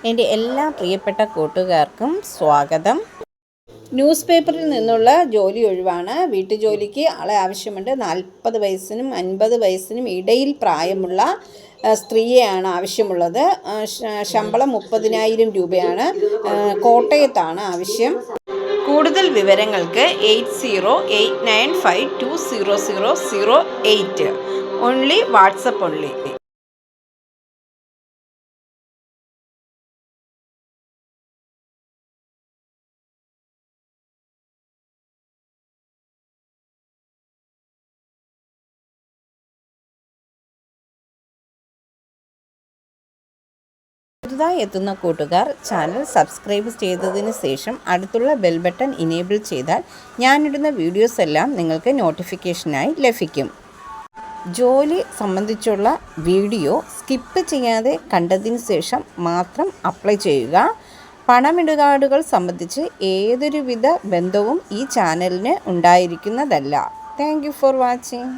എൻ്റെ എല്ലാ പ്രിയപ്പെട്ട കൂട്ടുകാർക്കും സ്വാഗതം. ന്യൂസ് പേപ്പറിൽ നിന്നുള്ള ജോലി ഒഴിവാണ്. വീട്ടുജോലിക്ക് ആളെ ആവശ്യമുണ്ട്. 40 വയസ്സിനും 50 വയസ്സിനും ഇടയിൽ പ്രായമുള്ള സ്ത്രീയെയാണ് ആവശ്യമുള്ളത്. ശമ്പളം 30,000 രൂപയാണ്. കോട്ടയത്താണ് ആവശ്യം. കൂടുതൽ വിവരങ്ങൾക്ക് 8089520008 ഓൺലി വാട്സപ്പ് ഓൺലി. പുതുതായി എത്തുന്ന കൂട്ടുകാർ ചാനൽ സബ്സ്ക്രൈബ് ചെയ്തതിന് ശേഷം അടുത്തുള്ള ബെൽ ബട്ടൺ ഇനേബിൾ ചെയ്താൽ ഞാനിടുന്ന വീഡിയോസ് എല്ലാം നിങ്ങൾക്ക് നോട്ടിഫിക്കേഷനായി ലഭിക്കും. ജോലി സംബന്ധിച്ചുള്ള വീഡിയോ സ്കിപ്പ് ചെയ്യാതെ കണ്ടതിന് ശേഷം മാത്രം അപ്ലൈ ചെയ്യുക. പണമിടപാടുകൾ സംബന്ധിച്ച് ഏതൊരുവിധ ബന്ധവും ഈ ചാനലിന് ഉണ്ടായിരിക്കുന്നതല്ല. Thank you for watching.